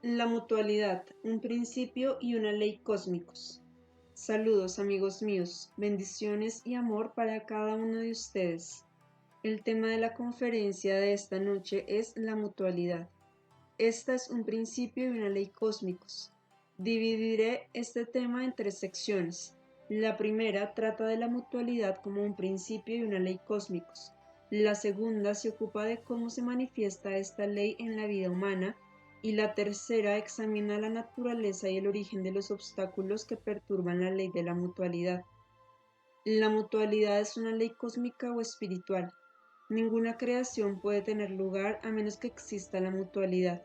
La mutualidad, un principio y una ley cósmicos. Saludos amigos míos, bendiciones y amor para cada uno de ustedes. El tema de la conferencia de esta noche es la mutualidad. Esta es un principio y una ley cósmicos. Dividiré este tema en tres secciones. La primera trata de la mutualidad como un principio y una ley cósmicos. La segunda se ocupa de cómo se manifiesta esta ley en la vida humana y la tercera examina la naturaleza y el origen de los obstáculos que perturban la ley de la mutualidad. La mutualidad es una ley cósmica o espiritual. Ninguna creación puede tener lugar a menos que exista la mutualidad.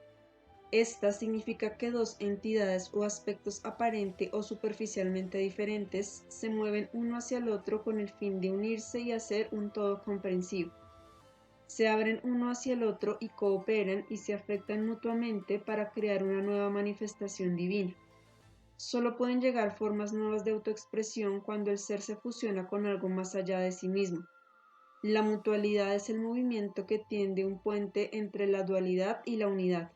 Esta significa que dos entidades o aspectos aparente o superficialmente diferentes se mueven uno hacia el otro con el fin de unirse y hacer un todo comprensivo. Se abren uno hacia el otro y cooperan y se afectan mutuamente para crear una nueva manifestación divina. Solo pueden llegar formas nuevas de autoexpresión cuando el ser se fusiona con algo más allá de sí mismo. La mutualidad es el movimiento que tiende un puente entre la dualidad y la unidad.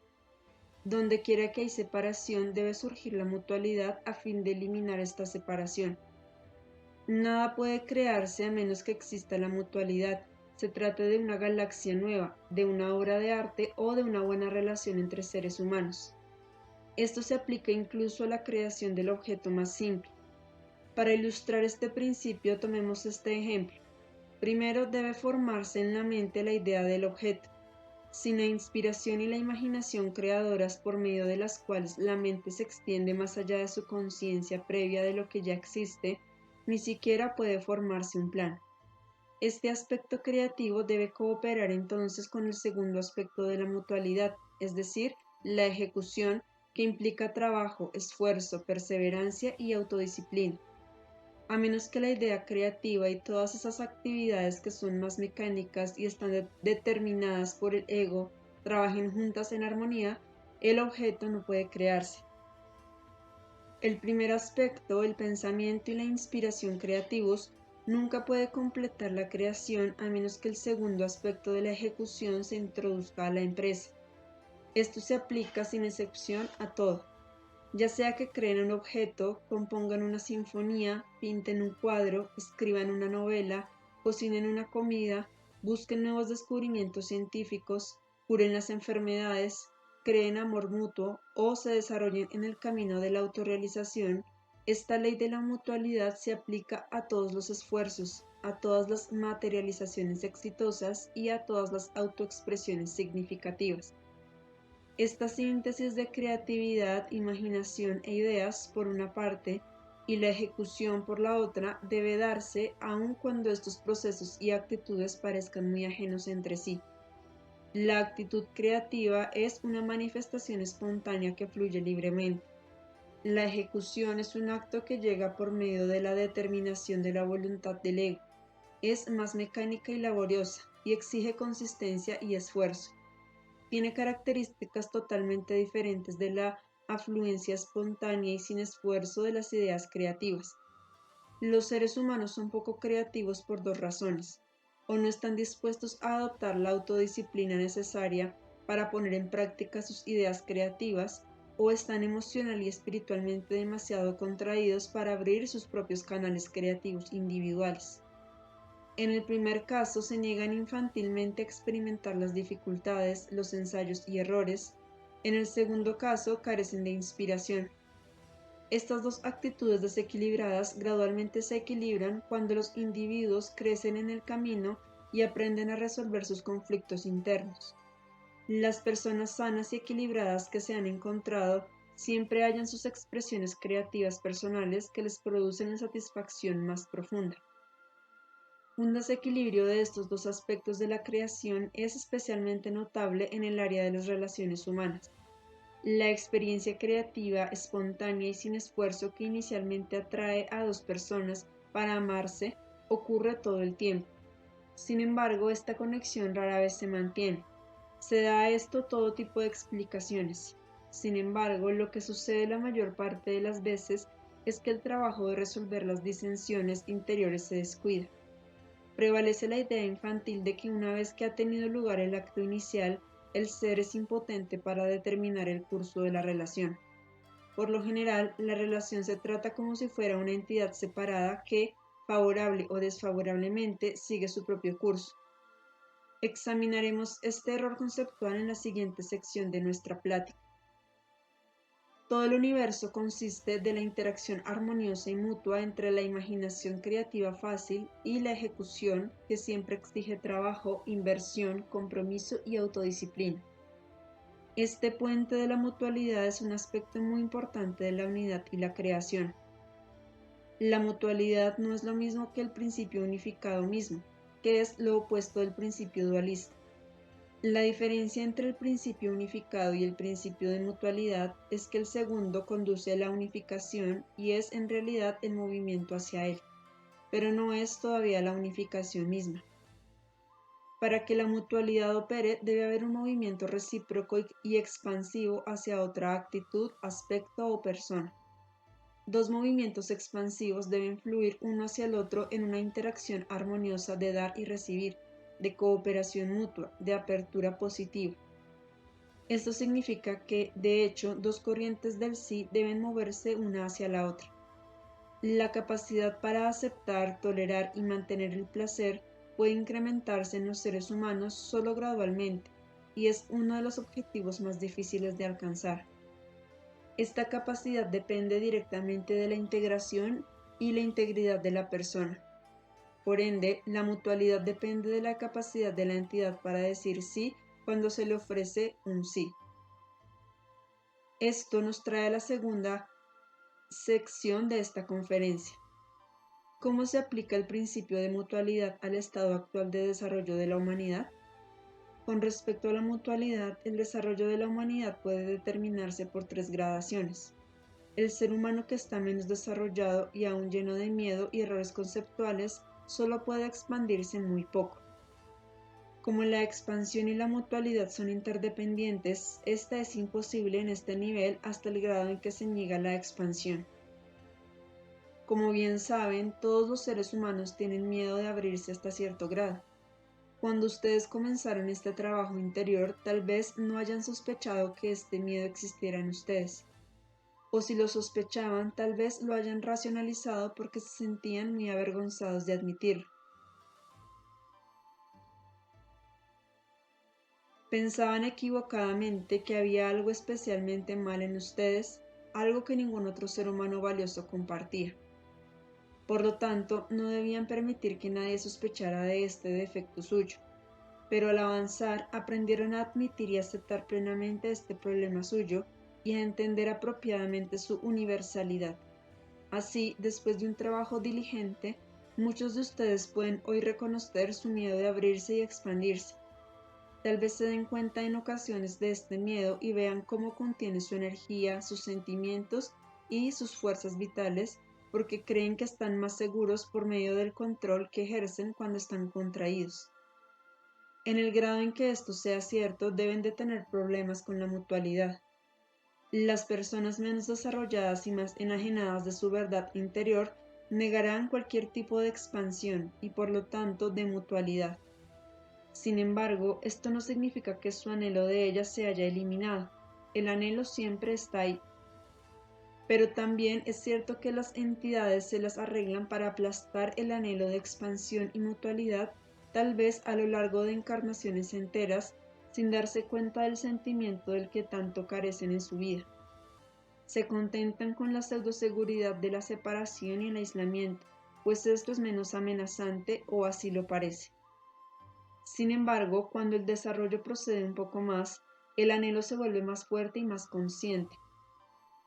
Donde quiera que hay separación debe surgir la mutualidad a fin de eliminar esta separación. Nada puede crearse a menos que exista la mutualidad. Se trate de una galaxia nueva, de una obra de arte o de una buena relación entre seres humanos. Esto se aplica incluso a la creación del objeto más simple. Para ilustrar este principio tomemos este ejemplo. Primero debe formarse en la mente la idea del objeto. Sin la inspiración y la imaginación creadoras por medio de las cuales la mente se extiende más allá de su conciencia previa de lo que ya existe, ni siquiera puede formarse un plan. Este aspecto creativo debe cooperar entonces con el segundo aspecto de la mutualidad, es decir, la ejecución, que implica trabajo, esfuerzo, perseverancia y autodisciplina. A menos que la idea creativa y todas esas actividades que son más mecánicas y están determinadas por el ego trabajen juntas en armonía, el objeto no puede crearse. El primer aspecto, el pensamiento y la inspiración creativos, nunca puede completar la creación a menos que el segundo aspecto de la ejecución se introduzca a la empresa. Esto se aplica sin excepción a todo. Ya sea que creen un objeto, compongan una sinfonía, pinten un cuadro, escriban una novela, cocinen una comida, busquen nuevos descubrimientos científicos, curen las enfermedades, creen amor mutuo o se desarrollen en el camino de la autorrealización, esta ley de la mutualidad se aplica a todos los esfuerzos, a todas las materializaciones exitosas y a todas las autoexpresiones significativas. Esta síntesis de creatividad, imaginación e ideas por una parte y la ejecución por la otra debe darse aun cuando estos procesos y actitudes parezcan muy ajenos entre sí. La actitud creativa es una manifestación espontánea que fluye libremente. La ejecución es un acto que llega por medio de la determinación de la voluntad del ego. Es más mecánica y laboriosa y exige consistencia y esfuerzo. Tiene características totalmente diferentes de la afluencia espontánea y sin esfuerzo de las ideas creativas. Los seres humanos son poco creativos por dos razones: o no están dispuestos a adoptar la autodisciplina necesaria para poner en práctica sus ideas creativas, o están emocional y espiritualmente demasiado contraídos para abrir sus propios canales creativos individuales. En el primer caso se niegan infantilmente a experimentar las dificultades, los ensayos y errores. En el segundo caso carecen de inspiración. Estas dos actitudes desequilibradas gradualmente se equilibran cuando los individuos crecen en el camino y aprenden a resolver sus conflictos internos. Las personas sanas y equilibradas que se han encontrado siempre hallan sus expresiones creativas personales que les producen la satisfacción más profunda. Un desequilibrio de estos dos aspectos de la creación es especialmente notable en el área de las relaciones humanas. La experiencia creativa, espontánea y sin esfuerzo que inicialmente atrae a dos personas para amarse ocurre todo el tiempo. Sin embargo, esta conexión rara vez se mantiene. Se da a esto todo tipo de explicaciones. Sin embargo, lo que sucede la mayor parte de las veces es que el trabajo de resolver las disensiones interiores se descuida. Prevalece la idea infantil de que una vez que ha tenido lugar el acto inicial, el ser es impotente para determinar el curso de la relación. Por lo general, la relación se trata como si fuera una entidad separada que, favorable o desfavorablemente, sigue su propio curso. Examinaremos este error conceptual en la siguiente sección de nuestra plática. Todo el universo consiste de la interacción armoniosa y mutua entre la imaginación creativa fácil y la ejecución, que siempre exige trabajo, inversión, compromiso y autodisciplina. Este puente de la mutualidad es un aspecto muy importante de la unidad y la creación. La mutualidad no es lo mismo que el principio unificado mismo, que es lo opuesto del principio dualista. La diferencia entre el principio unificado y el principio de mutualidad es que el segundo conduce a la unificación y es en realidad el movimiento hacia él, pero no es todavía la unificación misma. Para que la mutualidad opere, debe haber un movimiento recíproco y expansivo hacia otra actitud, aspecto o persona. Dos movimientos expansivos deben fluir uno hacia el otro en una interacción armoniosa de dar y recibir, de cooperación mutua, de apertura positiva. Esto significa que, de hecho, dos corrientes del sí deben moverse una hacia la otra. La capacidad para aceptar, tolerar y mantener el placer puede incrementarse en los seres humanos solo gradualmente, y es uno de los objetivos más difíciles de alcanzar. Esta capacidad depende directamente de la integración y la integridad de la persona. Por ende, la mutualidad depende de la capacidad de la entidad para decir sí cuando se le ofrece un sí. Esto nos trae a la segunda sección de esta conferencia. ¿Cómo se aplica el principio de mutualidad al estado actual de desarrollo de la humanidad? Con respecto a la mutualidad, el desarrollo de la humanidad puede determinarse por tres gradaciones. El ser humano que está menos desarrollado y aún lleno de miedo y errores conceptuales solo puede expandirse muy poco. Como la expansión y la mutualidad son interdependientes, esta es imposible en este nivel hasta el grado en que se niega la expansión. Como bien saben, todos los seres humanos tienen miedo de abrirse hasta cierto grado. Cuando ustedes comenzaron este trabajo interior, tal vez no hayan sospechado que este miedo existiera en ustedes. O si lo sospechaban, tal vez lo hayan racionalizado porque se sentían muy avergonzados de admitirlo. Pensaban equivocadamente que había algo especialmente mal en ustedes, algo que ningún otro ser humano valioso compartía. Por lo tanto, no debían permitir que nadie sospechara de este defecto suyo. Pero al avanzar, aprendieron a admitir y aceptar plenamente este problema suyo y a entender apropiadamente su universalidad. Así, después de un trabajo diligente, muchos de ustedes pueden hoy reconocer su miedo de abrirse y expandirse. Tal vez se den cuenta en ocasiones de este miedo y vean cómo contiene su energía, sus sentimientos y sus fuerzas vitales, porque creen que están más seguros por medio del control que ejercen cuando están contraídos. En el grado en que esto sea cierto, deben de tener problemas con la mutualidad. Las personas menos desarrolladas y más enajenadas de su verdad interior negarán cualquier tipo de expansión y por lo tanto de mutualidad. Sin embargo, esto no significa que su anhelo de ella se haya eliminado. El anhelo siempre está ahí. Pero también es cierto que las entidades se las arreglan para aplastar el anhelo de expansión y mutualidad, tal vez a lo largo de encarnaciones enteras, sin darse cuenta del sentimiento del que tanto carecen en su vida. Se contentan con la pseudoseguridad de la separación y el aislamiento, pues esto es menos amenazante o así lo parece. Sin embargo, cuando el desarrollo procede un poco más, el anhelo se vuelve más fuerte y más consciente.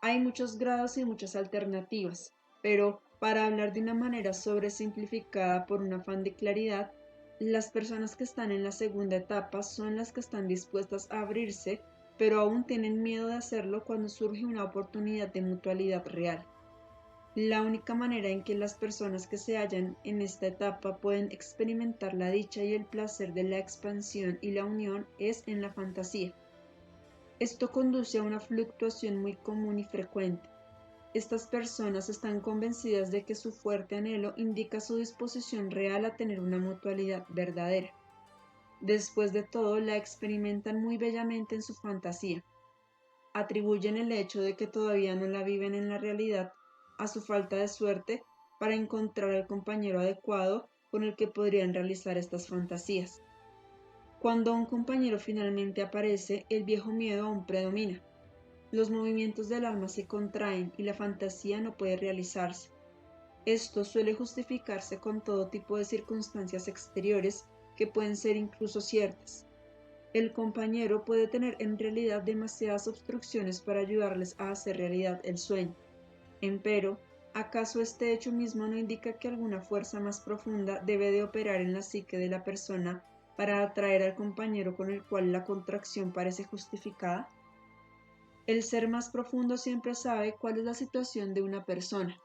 Hay muchos grados y muchas alternativas, pero para hablar de una manera sobresimplificada por un afán de claridad, las personas que están en la segunda etapa son las que están dispuestas a abrirse, pero aún tienen miedo de hacerlo cuando surge una oportunidad de mutualidad real. La única manera en que las personas que se hallan en esta etapa pueden experimentar la dicha y el placer de la expansión y la unión es en la fantasía. Esto conduce a una fluctuación muy común y frecuente. Estas personas están convencidas de que su fuerte anhelo indica su disposición real a tener una mutualidad verdadera. Después de todo, la experimentan muy bellamente en su fantasía. Atribuyen el hecho de que todavía no la viven en la realidad a su falta de suerte para encontrar al compañero adecuado con el que podrían realizar estas fantasías. Cuando un compañero finalmente aparece, el viejo miedo aún predomina. Los movimientos del alma se contraen y la fantasía no puede realizarse. Esto suele justificarse con todo tipo de circunstancias exteriores que pueden ser incluso ciertas. El compañero puede tener en realidad demasiadas obstrucciones para ayudarles a hacer realidad el sueño. Empero, ¿acaso este hecho mismo no indica que alguna fuerza más profunda debe de operar en la psique de la persona para atraer al compañero con el cual la contracción parece justificada? El ser más profundo siempre sabe cuál es la situación de una persona.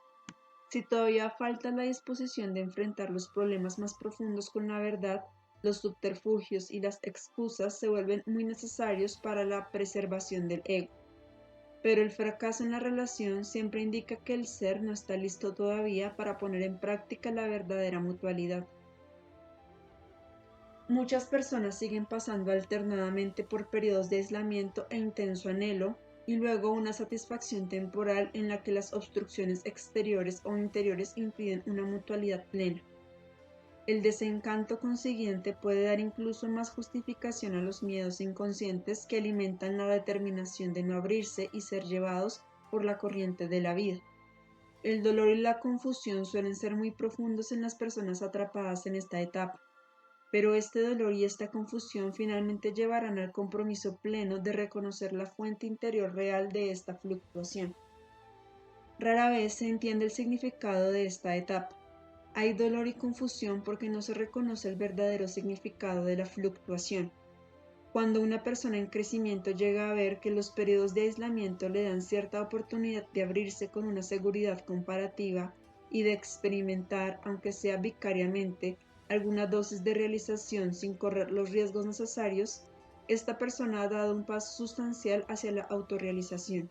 Si todavía falta la disposición de enfrentar los problemas más profundos con la verdad, los subterfugios y las excusas se vuelven muy necesarios para la preservación del ego. Pero el fracaso en la relación siempre indica que el ser no está listo todavía para poner en práctica la verdadera mutualidad. Muchas personas siguen pasando alternadamente por periodos de aislamiento e intenso anhelo, y luego una satisfacción temporal en la que las obstrucciones exteriores o interiores impiden una mutualidad plena. El desencanto consiguiente puede dar incluso más justificación a los miedos inconscientes que alimentan la determinación de no abrirse y ser llevados por la corriente de la vida. El dolor y la confusión suelen ser muy profundos en las personas atrapadas en esta etapa, pero este dolor y esta confusión finalmente llevarán al compromiso pleno de reconocer la fuente interior real de esta fluctuación. Rara vez se entiende el significado de esta etapa. Hay dolor y confusión porque no se reconoce el verdadero significado de la fluctuación. Cuando una persona en crecimiento llega a ver que los periodos de aislamiento le dan cierta oportunidad de abrirse con una seguridad comparativa y de experimentar, aunque sea vicariamente, alguna dosis de realización sin correr los riesgos necesarios, esta persona ha dado un paso sustancial hacia la autorrealización.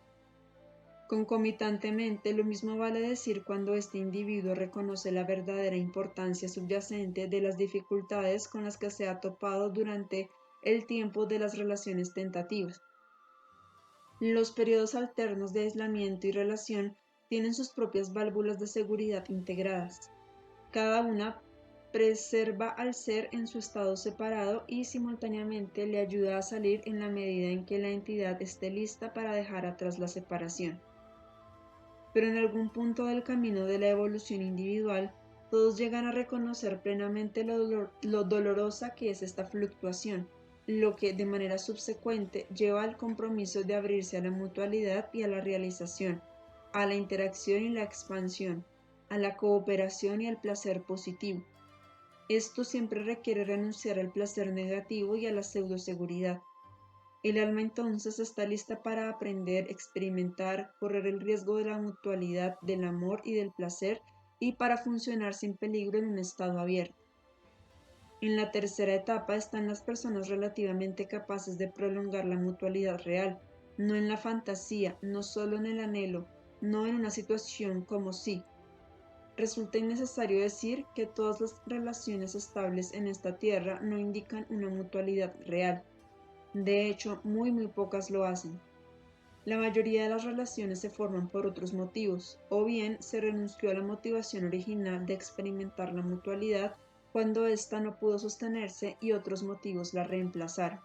Concomitantemente, lo mismo vale decir cuando este individuo reconoce la verdadera importancia subyacente de las dificultades con las que se ha topado durante el tiempo de las relaciones tentativas. Los periodos alternos de aislamiento y relación tienen sus propias válvulas de seguridad integradas. Cada una preserva al ser en su estado separado y simultáneamente le ayuda a salir en la medida en que la entidad esté lista para dejar atrás la separación. Pero en algún punto del camino de la evolución individual, todos llegan a reconocer plenamente lo dolorosa que es esta fluctuación, lo que de manera subsecuente lleva al compromiso de abrirse a la mutualidad y a la realización, a la interacción y la expansión, a la cooperación y al placer positivo. Esto siempre requiere renunciar al placer negativo y a la pseudoseguridad. El alma entonces está lista para aprender, experimentar, correr el riesgo de la mutualidad, del amor y del placer, y para funcionar sin peligro en un estado abierto. En la tercera etapa están las personas relativamente capaces de prolongar la mutualidad real, no en la fantasía, no solo en el anhelo, no en una situación como si. Resulta innecesario decir que todas las relaciones estables en esta tierra no indican una mutualidad real. De hecho, muy pocas lo hacen. La mayoría de las relaciones se forman por otros motivos, o bien se renunció a la motivación original de experimentar la mutualidad cuando ésta no pudo sostenerse y otros motivos la reemplazaron.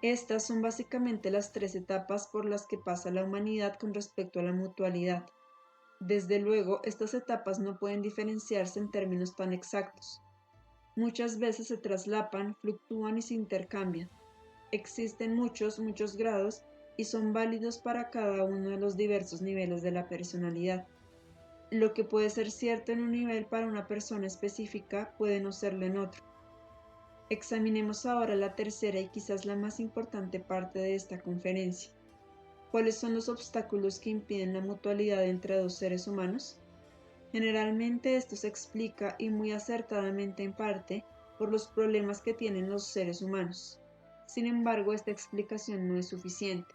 Estas son básicamente las tres etapas por las que pasa la humanidad con respecto a la mutualidad. Desde luego, estas etapas no pueden diferenciarse en términos tan exactos. Muchas veces se traslapan, fluctúan y se intercambian. Existen muchos grados y son válidos para cada uno de los diversos niveles de la personalidad. Lo que puede ser cierto en un nivel para una persona específica puede no serlo en otro. Examinemos ahora la tercera y quizás la más importante parte de esta conferencia. ¿Cuáles son los obstáculos que impiden la mutualidad entre dos seres humanos? Generalmente esto se explica, y muy acertadamente en parte, por los problemas que tienen los seres humanos. Sin embargo, esta explicación no es suficiente.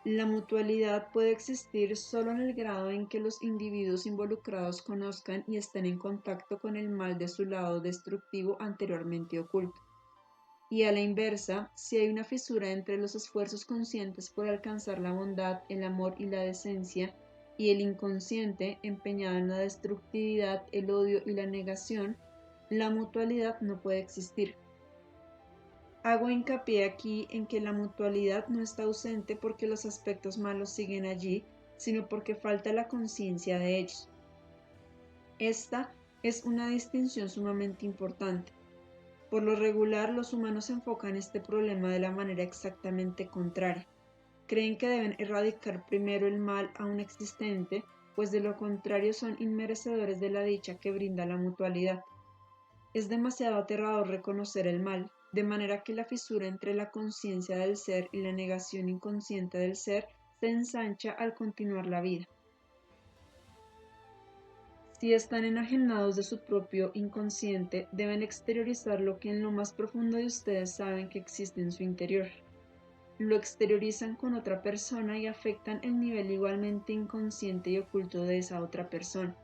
La mutualidad puede existir solo en el grado en que los individuos involucrados conozcan y estén en contacto con el mal de su lado destructivo anteriormente oculto. Y a la inversa, si hay una fisura entre los esfuerzos conscientes por alcanzar la bondad, el amor y la decencia, y el inconsciente empeñado en la destructividad, el odio y la negación, la mutualidad no puede existir. Hago hincapié aquí en que la mutualidad no está ausente porque los aspectos malos siguen allí, sino porque falta la conciencia de ellos. Esta es una distinción sumamente importante. Por lo regular, los humanos enfocan este problema de la manera exactamente contraria. Creen que deben erradicar primero el mal aún existente, pues de lo contrario son inmerecedores de la dicha que brinda la mutualidad. Es demasiado aterrador reconocer el mal, de manera que la fisura entre la conciencia del ser y la negación inconsciente del ser se ensancha al continuar la vida. Si están enajenados de su propio inconsciente, deben exteriorizar lo que en lo más profundo de ustedes saben que existe en su interior. Lo exteriorizan con otra persona y afectan el nivel igualmente inconsciente y oculto de esa otra persona.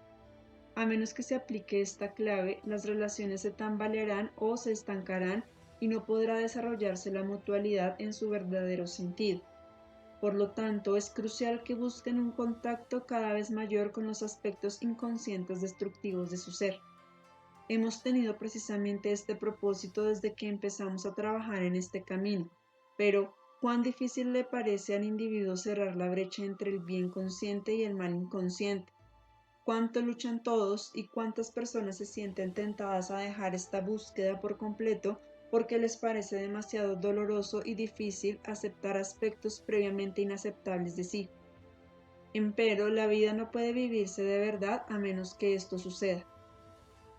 A menos que se aplique esta clave, las relaciones se tambalearán o se estancarán y no podrá desarrollarse la mutualidad en su verdadero sentido. Por lo tanto, es crucial que busquen un contacto cada vez mayor con los aspectos inconscientes destructivos de su ser. Hemos tenido precisamente este propósito desde que empezamos a trabajar en este camino, pero ¿cuán difícil le parece al individuo cerrar la brecha entre el bien consciente y el mal inconsciente? ¿Cuánto luchan todos y cuántas personas se sienten tentadas a dejar esta búsqueda por completo porque les parece demasiado doloroso y difícil aceptar aspectos previamente inaceptables de sí? Empero, la vida no puede vivirse de verdad a menos que esto suceda.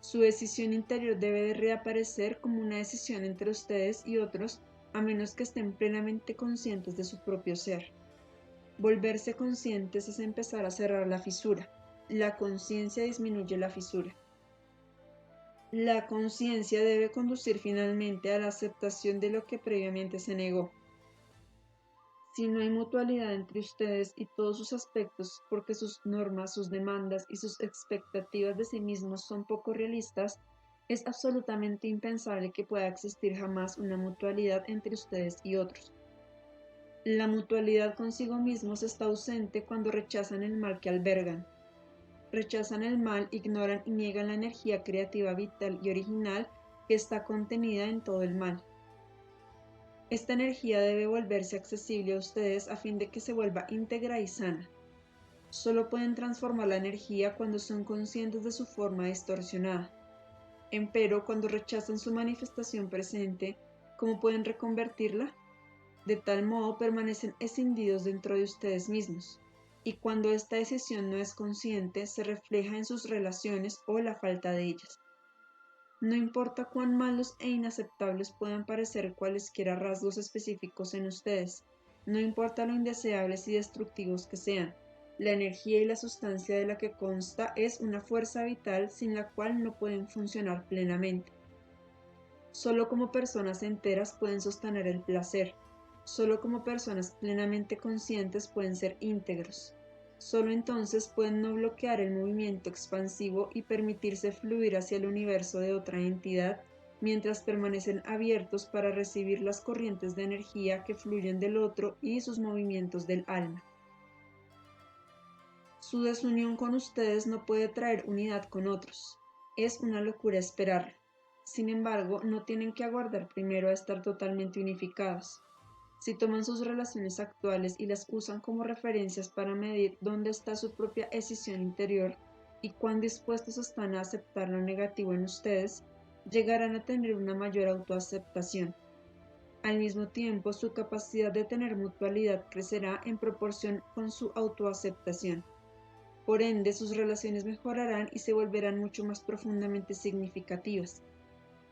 Su decisión interior debe de reaparecer como una decisión entre ustedes y otros a menos que estén plenamente conscientes de su propio ser. Volverse conscientes es empezar a cerrar la fisura. La conciencia disminuye la fisura. La conciencia debe conducir finalmente a la aceptación de lo que previamente se negó. Si no hay mutualidad entre ustedes y todos sus aspectos, porque sus normas, sus demandas y sus expectativas de sí mismos son poco realistas, es absolutamente impensable que pueda existir jamás una mutualidad entre ustedes y otros. La mutualidad consigo mismos está ausente cuando rechazan el mal que albergan. Rechazan el mal, ignoran y niegan la energía creativa vital y original que está contenida en todo el mal. Esta energía debe volverse accesible a ustedes a fin de que se vuelva íntegra y sana. Solo pueden transformar la energía cuando son conscientes de su forma distorsionada. Empero, cuando rechazan su manifestación presente, ¿cómo pueden reconvertirla? De tal modo permanecen escindidos dentro de ustedes mismos. Y cuando esta decisión no es consciente, se refleja en sus relaciones o la falta de ellas. No importa cuán malos e inaceptables puedan parecer cualesquiera rasgos específicos en ustedes, no importa lo indeseables y destructivos que sean, la energía y la sustancia de la que consta es una fuerza vital sin la cual no pueden funcionar plenamente. Solo como personas enteras pueden sostener el placer. Solo como personas plenamente conscientes pueden ser íntegros. Solo entonces pueden no bloquear el movimiento expansivo y permitirse fluir hacia el universo de otra entidad, mientras permanecen abiertos para recibir las corrientes de energía que fluyen del otro y sus movimientos del alma. Su desunión con ustedes no puede traer unidad con otros. Es una locura esperarlo. Sin embargo, no tienen que aguardar primero a estar totalmente unificados. Si toman sus relaciones actuales y las usan como referencias para medir dónde está su propia escisión interior y cuán dispuestos están a aceptar lo negativo en ustedes, llegarán a tener una mayor autoaceptación. Al mismo tiempo, su capacidad de tener mutualidad crecerá en proporción con su autoaceptación. Por ende, sus relaciones mejorarán y se volverán mucho más profundamente significativas.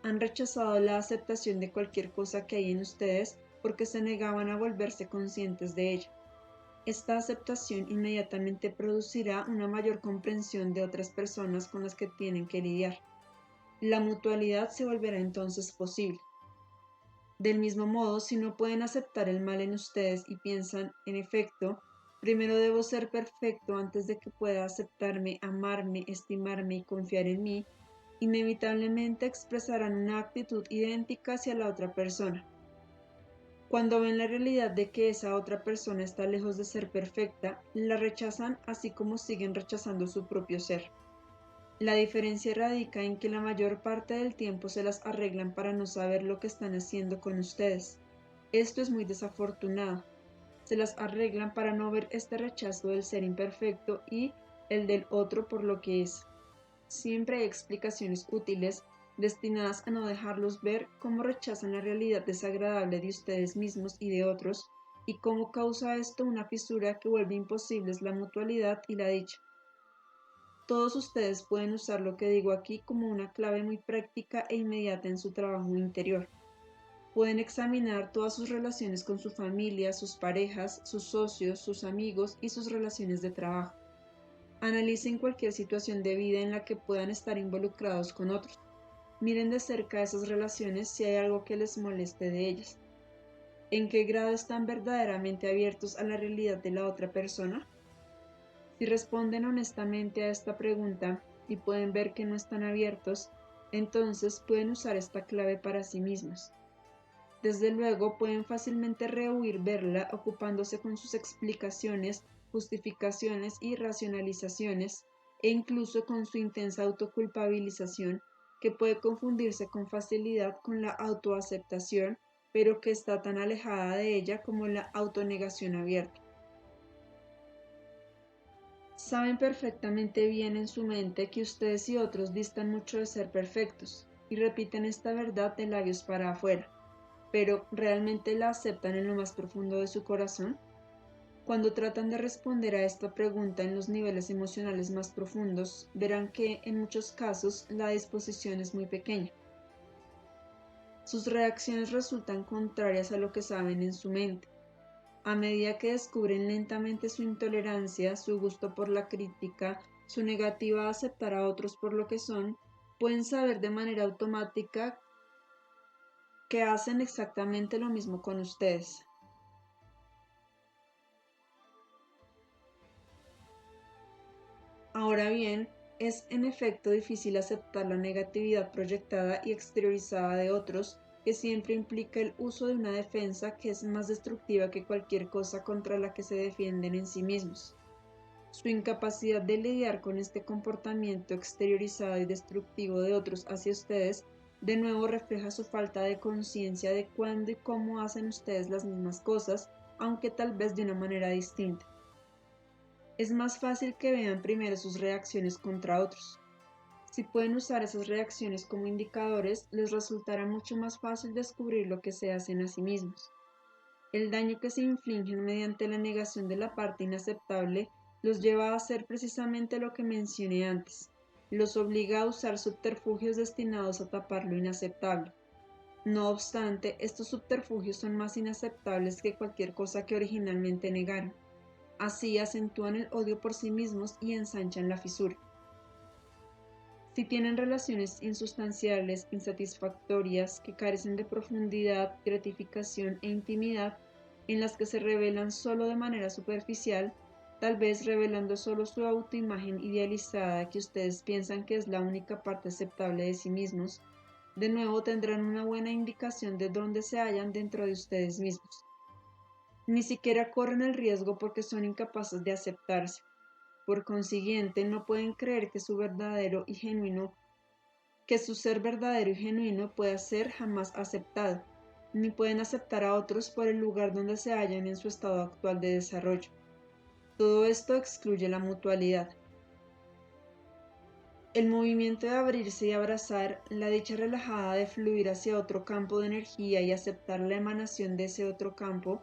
Han rechazado la aceptación de cualquier cosa que hay en ustedes porque se negaban a volverse conscientes de ella. Esta aceptación inmediatamente producirá una mayor comprensión de otras personas con las que tienen que lidiar. La mutualidad se volverá entonces posible. Del mismo modo, si no pueden aceptar el mal en ustedes y piensan, en efecto, primero debo ser perfecto antes de que pueda aceptarme, amarme, estimarme y confiar en mí, inevitablemente expresarán una actitud idéntica hacia la otra persona. Cuando ven la realidad de que esa otra persona está lejos de ser perfecta, la rechazan así como siguen rechazando su propio ser. La diferencia radica en que la mayor parte del tiempo se las arreglan para no saber lo que están haciendo con ustedes. Esto es muy desafortunado. Se las arreglan para no ver este rechazo del ser imperfecto y el del otro por lo que es. Siempre hay explicaciones útiles destinadas a no dejarlos ver cómo rechazan la realidad desagradable de ustedes mismos y de otros, y cómo causa esto una fisura que vuelve imposibles la mutualidad y la dicha. Todos ustedes pueden usar lo que digo aquí como una clave muy práctica e inmediata en su trabajo interior. Pueden examinar todas sus relaciones con su familia, sus parejas, sus socios, sus amigos y sus relaciones de trabajo. Analicen cualquier situación de vida en la que puedan estar involucrados con otros. Miren de cerca esas relaciones si hay algo que les moleste de ellas. ¿En qué grado están verdaderamente abiertos a la realidad de la otra persona? Si responden honestamente a esta pregunta y pueden ver que no están abiertos, entonces pueden usar esta clave para sí mismos. Desde luego pueden fácilmente rehuir verla ocupándose con sus explicaciones, justificaciones y racionalizaciones, e incluso con su intensa autoculpabilización, que puede confundirse con facilidad con la autoaceptación, pero que está tan alejada de ella como la autonegación abierta. Saben perfectamente bien en su mente que ustedes y otros distan mucho de ser perfectos, y repiten esta verdad de labios para afuera, pero ¿realmente la aceptan en lo más profundo de su corazón? Cuando tratan de responder a esta pregunta en los niveles emocionales más profundos, verán que en muchos casos la disposición es muy pequeña. Sus reacciones resultan contrarias a lo que saben en su mente. A medida que descubren lentamente su intolerancia, su gusto por la crítica, su negativa a aceptar a otros por lo que son, pueden saber de manera automática que hacen exactamente lo mismo con ustedes. Ahora bien, es en efecto difícil aceptar la negatividad proyectada y exteriorizada de otros, que siempre implica el uso de una defensa que es más destructiva que cualquier cosa contra la que se defienden en sí mismos. Su incapacidad de lidiar con este comportamiento exteriorizado y destructivo de otros hacia ustedes de nuevo refleja su falta de conciencia de cuándo y cómo hacen ustedes las mismas cosas, aunque tal vez de una manera distinta. Es más fácil que vean primero sus reacciones contra otros. Si pueden usar esas reacciones como indicadores, les resultará mucho más fácil descubrir lo que se hacen a sí mismos. El daño que se infligen mediante la negación de la parte inaceptable los lleva a hacer precisamente lo que mencioné antes. Los obliga a usar subterfugios destinados a tapar lo inaceptable. No obstante, estos subterfugios son más inaceptables que cualquier cosa que originalmente negaron. Así acentúan el odio por sí mismos y ensanchan la fisura. Si tienen relaciones insustanciales, insatisfactorias, que carecen de profundidad, gratificación e intimidad, en las que se revelan solo de manera superficial, tal vez revelando solo su autoimagen idealizada que ustedes piensan que es la única parte aceptable de sí mismos, de nuevo tendrán una buena indicación de dónde se hallan dentro de ustedes mismos. Ni siquiera corren el riesgo porque son incapaces de aceptarse. Por consiguiente, no pueden creer que su ser verdadero y genuino pueda ser jamás aceptado, ni pueden aceptar a otros por el lugar donde se hallan en su estado actual de desarrollo. Todo esto excluye la mutualidad. El movimiento de abrirse y abrazar, la dicha relajada de fluir hacia otro campo de energía y aceptar la emanación de ese otro campo,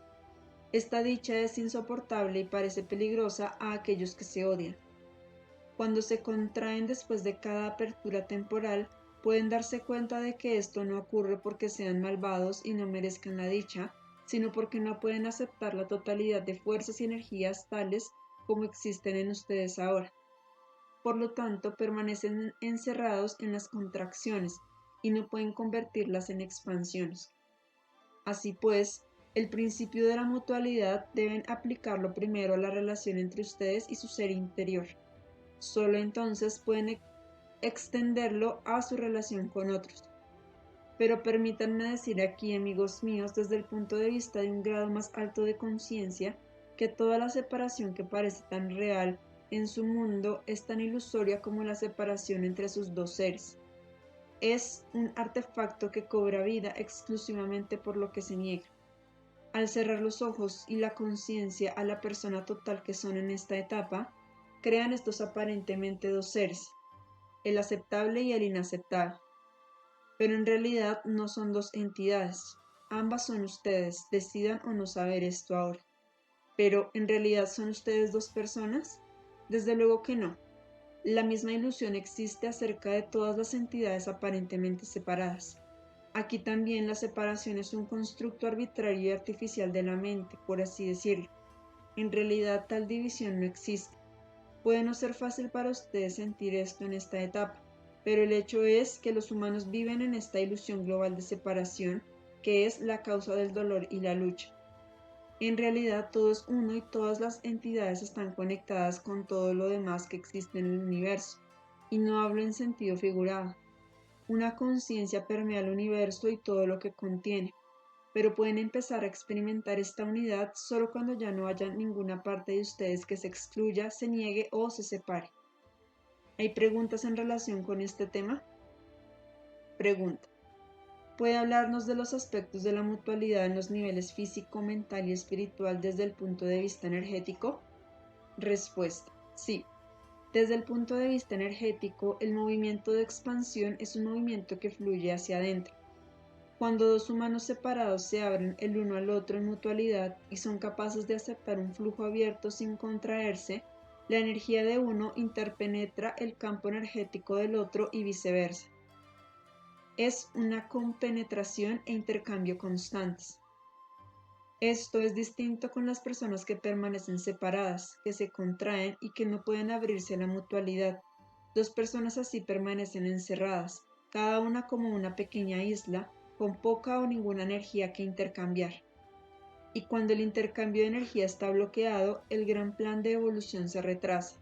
esta dicha es insoportable y parece peligrosa a aquellos que se odian. Cuando se contraen después de cada apertura temporal, pueden darse cuenta de que esto no ocurre porque sean malvados y no merezcan la dicha, sino porque no pueden aceptar la totalidad de fuerzas y energías tales como existen en ustedes ahora. Por lo tanto, permanecen encerrados en las contracciones y no pueden convertirlas en expansiones. Así pues, el principio de la mutualidad deben aplicarlo primero a la relación entre ustedes y su ser interior. Solo entonces pueden extenderlo a su relación con otros. Pero permítanme decir aquí, amigos míos, desde el punto de vista de un grado más alto de conciencia, que toda la separación que parece tan real en su mundo es tan ilusoria como la separación entre sus dos seres. Es un artefacto que cobra vida exclusivamente por lo que se niega. Al cerrar los ojos y la conciencia a la persona total que son en esta etapa, crean estos aparentemente dos seres, el aceptable y el inaceptable. Pero en realidad no son dos entidades. Ambas son ustedes, decidan o no saber esto ahora. Pero ¿en realidad son ustedes dos personas? Desde luego que no. La misma ilusión existe acerca de todas las entidades aparentemente separadas. Aquí también la separación es un constructo arbitrario y artificial de la mente, por así decirlo. En realidad tal división no existe. Puede no ser fácil para ustedes sentir esto en esta etapa, pero el hecho es que los humanos viven en esta ilusión global de separación, que es la causa del dolor y la lucha. En realidad todo es uno y todas las entidades están conectadas con todo lo demás que existe en el universo, y no hablo en sentido figurado. Una conciencia permea el universo y todo lo que contiene, pero pueden empezar a experimentar esta unidad solo cuando ya no haya ninguna parte de ustedes que se excluya, se niegue o se separe. ¿Hay preguntas en relación con este tema? Pregunta. ¿Puede hablarnos de los aspectos de la mutualidad en los niveles físico, mental y espiritual desde el punto de vista energético? Respuesta. Sí. Desde el punto de vista energético, el movimiento de expansión es un movimiento que fluye hacia adentro. Cuando dos humanos separados se abren el uno al otro en mutualidad y son capaces de aceptar un flujo abierto sin contraerse, la energía de uno interpenetra el campo energético del otro y viceversa. Es una compenetración e intercambio constantes. Esto es distinto con las personas que permanecen separadas, que se contraen y que no pueden abrirse a la mutualidad. Dos personas así permanecen encerradas, cada una como una pequeña isla, con poca o ninguna energía que intercambiar. Y cuando el intercambio de energía está bloqueado, el gran plan de evolución se retrasa.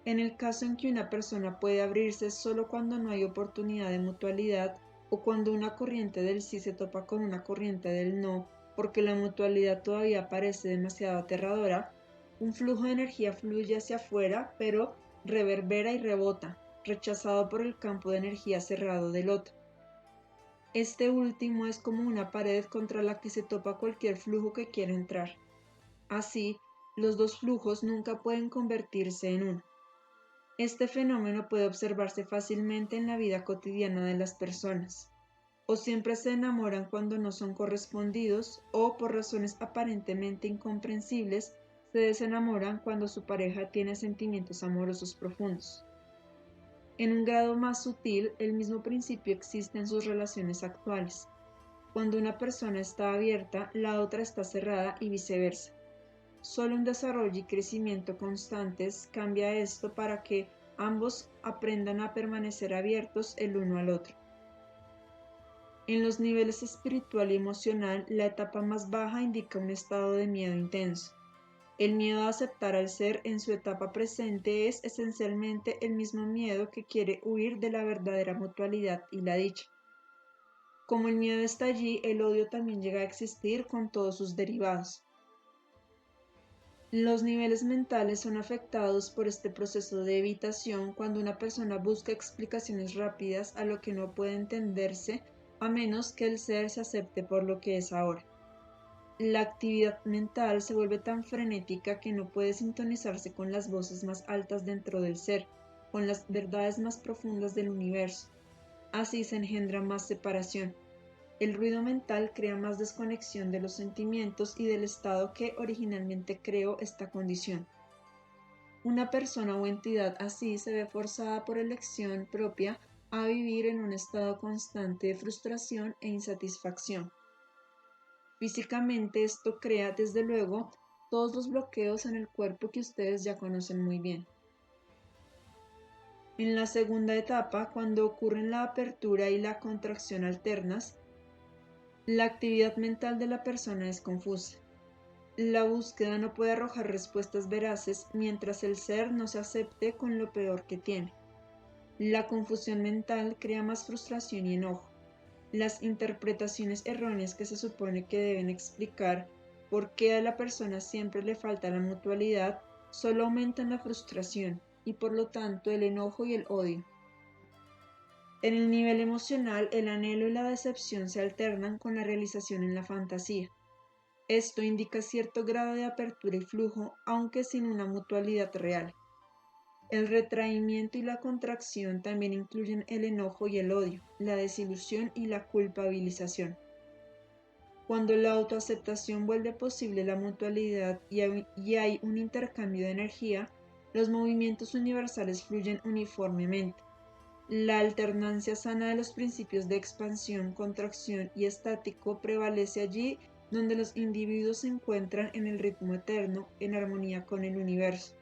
En el caso en que una persona puede abrirse solo cuando no hay oportunidad de mutualidad o cuando una corriente del sí se topa con una corriente del no, porque la mutualidad todavía parece demasiado aterradora, un flujo de energía fluye hacia afuera, pero reverbera y rebota, rechazado por el campo de energía cerrado del otro. Este último es como una pared contra la que se topa cualquier flujo que quiera entrar. Así, los dos flujos nunca pueden convertirse en uno. Este fenómeno puede observarse fácilmente en la vida cotidiana de las personas. O siempre se enamoran cuando no son correspondidos, o por razones aparentemente incomprensibles, se desenamoran cuando su pareja tiene sentimientos amorosos profundos. En un grado más sutil, el mismo principio existe en sus relaciones actuales. Cuando una persona está abierta, la otra está cerrada y viceversa. Solo un desarrollo y crecimiento constantes cambia esto para que ambos aprendan a permanecer abiertos el uno al otro. En los niveles espiritual y emocional, la etapa más baja indica un estado de miedo intenso. El miedo a aceptar al ser en su etapa presente es esencialmente el mismo miedo que quiere huir de la verdadera mutualidad y la dicha. Como el miedo está allí, el odio también llega a existir con todos sus derivados. Los niveles mentales son afectados por este proceso de evitación cuando una persona busca explicaciones rápidas a lo que no puede entenderse a menos que el ser se acepte por lo que es ahora. La actividad mental se vuelve tan frenética que no puede sintonizarse con las voces más altas dentro del ser, con las verdades más profundas del universo. Así se engendra más separación. El ruido mental crea más desconexión de los sentimientos y del estado que originalmente creó esta condición. Una persona o entidad así se ve forzada por elección propia a vivir en un estado constante de frustración e insatisfacción. Físicamente esto crea, desde luego, todos los bloqueos en el cuerpo que ustedes ya conocen muy bien. En la segunda etapa, cuando ocurren la apertura y la contracción alternas, La actividad mental de la persona es confusa. La búsqueda no puede arrojar respuestas veraces mientras el ser no se acepte con lo peor que tiene. La confusión mental crea más frustración y enojo. Las interpretaciones erróneas que se supone que deben explicar por qué a la persona siempre le falta la mutualidad solo aumentan la frustración y por lo tanto el enojo y el odio. En el nivel emocional, el anhelo y la decepción se alternan con la realización en la fantasía. Esto indica cierto grado de apertura y flujo, aunque sin una mutualidad real. El retraimiento y la contracción también incluyen el enojo y el odio, la desilusión y la culpabilización. Cuando la autoaceptación vuelve posible la mutualidad y hay un intercambio de energía, los movimientos universales fluyen uniformemente. La alternancia sana de los principios de expansión, contracción y estático prevalece allí donde los individuos se encuentran en el ritmo eterno, en armonía con el universo.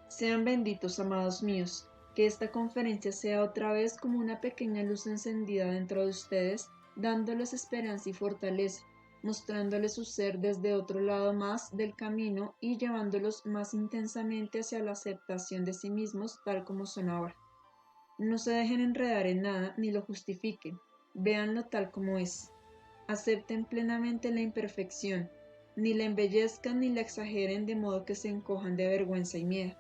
Sean benditos, amados míos, que esta conferencia sea otra vez como una pequeña luz encendida dentro de ustedes, dándoles esperanza y fortaleza, mostrándoles su ser desde otro lado más del camino y llevándolos más intensamente hacia la aceptación de sí mismos tal como son ahora. No se dejen enredar en nada ni lo justifiquen, véanlo tal como es. Acepten plenamente la imperfección, ni la embellezcan ni la exageren de modo que se encojan de vergüenza y miedo.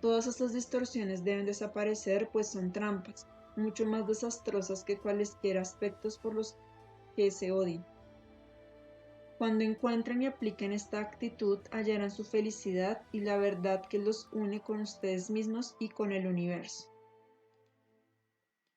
Todas estas distorsiones deben desaparecer, pues son trampas, mucho más desastrosas que cualesquiera aspectos por los que se odien. Cuando encuentren y apliquen esta actitud, hallarán su felicidad y la verdad que los une con ustedes mismos y con el universo.